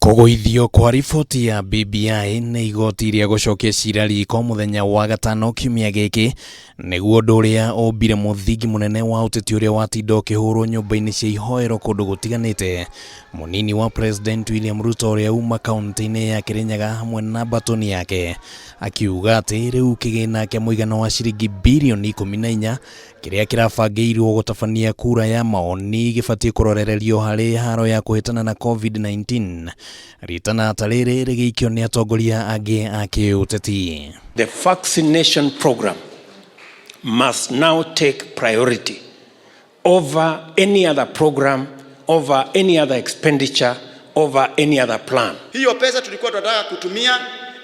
Kuguithio kwa riboti ya BBI nĩ igoti rĩa gũcokia cira riko mũthenya wa gatano kiumia gĩkĩ nĩguo ũndũ ũrĩa ũmbire mũthingi mũnene wa ũteti ũrĩa watinda ũkĩhũrwo nyũmba-inĩ cia ihoero kũndũ gũtiganĩte. Munini wa President William Ruto ũrĩa uma kaunti-inĩ ya Kirinyaga hamwe na batoni yake akiuga atĩ rĩu kigiina kĩa mũigana wa ciringi birioni 14 kĩrĩa kĩrabangĩirwo gutabania kura ya mawoni gĩbatiĩ kũrorererio harĩ haro ya kuhitana na COVID-19. Ritana tarĩrĩ rĩgĩikio nĩ atongoria angi a kĩũteti. The vaccination program must now take priority over any other program, over any other expenditure, over any other plan. Hiyo pesa tulikuwa tunataka kutumia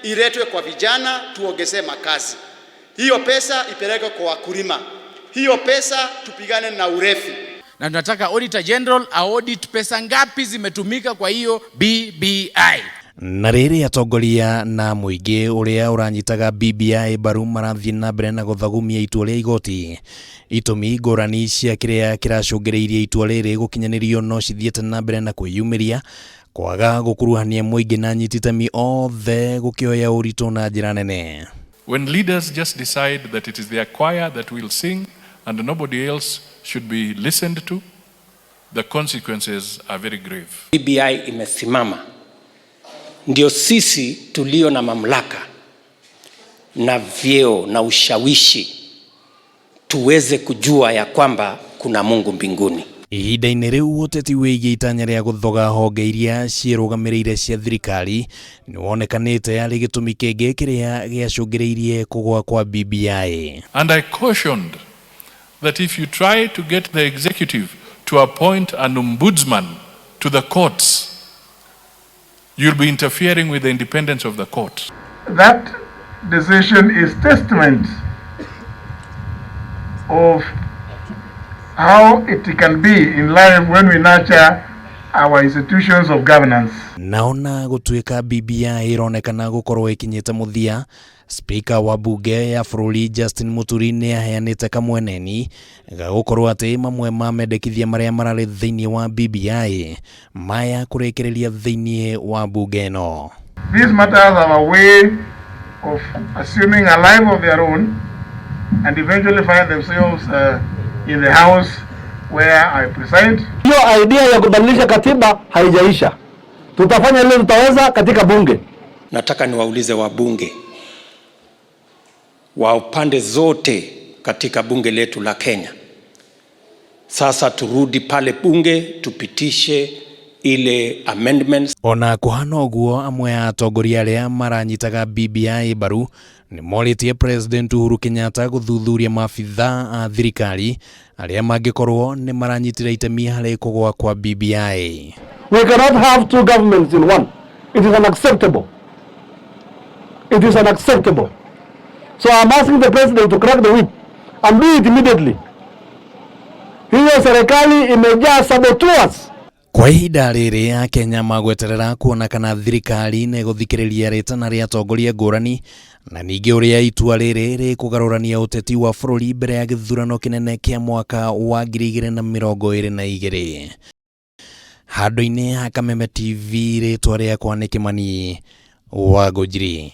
iletwe kwa vijana tuongezee makazi. Hiyo pesa ipelekwe kwa wakulima. Hiyo pesa tupigane na urefi. Na tunataka Auditor General audit pesa ngapi zimetumika kwa hiyo BBI. Na rĩrĩ atongoria na mũingĩ ũrĩa ũranyitaga BBI mbaru marathiĩ na mbere na gũthagumia itua rĩa igoti. Itũmi ngũrani cia kĩrĩa kĩracũngĩrĩirie itua rĩrĩ gũkinyanĩrio no cithiĩte na mbere na kwĩyumĩria, kwaga gũkuruhania mũingĩ na anyiti itemi othe gũkĩoya ũritũ na njĩra nene. When leaders just decide that it is their choir that will sing and nobody else should be listened to, the consequences are very grave. BBI imesimama ndio sisi tulio na mamlaka na vyeo na ushawishi tuweze kujua ya kwamba kuna Mungu mbinguni. Ihinda-inĩ rĩu ũteti wĩgiĩ itanya rĩa gũthoga honge iria ciĩrũgamĩrĩire cia thirikari nĩ wonekanĩte arĩ gĩtũmi kĩngĩ kĩrĩa gĩacũngĩrĩirie kũgũa kwa BBI. And I cautioned that if you try to get the executive to appoint an ombudsman to the courts, you'll be interfering with the independence of the court. That decision is testament of how it can be in life when we nurture our institutions of governance. Naona gũtuĩka BBI ĩronekana gũkorwo ĩkinyĩte mũthia, Speaker wa bunge ya bũrũri Justin Muturi nĩ aheanĩte kamweneni ga gũkorwo atĩ mamwe ma mendekithia marĩa mararĩ thĩinĩ wa BBI maya kũrĩkĩrĩria thĩinĩ wa bunge ĩno. These matters are a way of assuming a life of their own and eventually find themselves in the house where I preside. Hiyo idea ya kubadilisha katiba haijaisha. Tutafanya ile tutaweza katika bunge. Nataka niwaulize wabunge wa upande zote katika bunge letu la Kenya. Sasa turudi pale bunge tupitishe ile amendments. Ona kũhana ũguo amwe a atongoria arĩa maranyitaga BBI mbaru nĩ morĩtie President Uhuru Kenyatta gũthuthuria maabitha a thirikari arĩa mangĩkorwo nĩ maranyitĩra itemi harĩ kũgũa kwa BBI. We cannot have two governments in one. It is unacceptable. It is unacceptable. So I'm asking the president to crack the whip and do it immediately. Hiyo serikali imejaa saboteurs. Kwa ihinda rĩrĩ Kenya magweterera kuona kana thirikari nĩ gũthikĩrĩria ritana rĩa atongoria ngũrani na ningĩ ũrĩa itua rĩrĩ rĩkũgarũrania ũteti wa bũrũri mbere ya gĩthurano kĩnene kĩa mwaka wa 2022. Handũ-inĩ ha Kameme TV rĩtwa rĩakwa nĩ Kĩmani wa Ngũnjiri.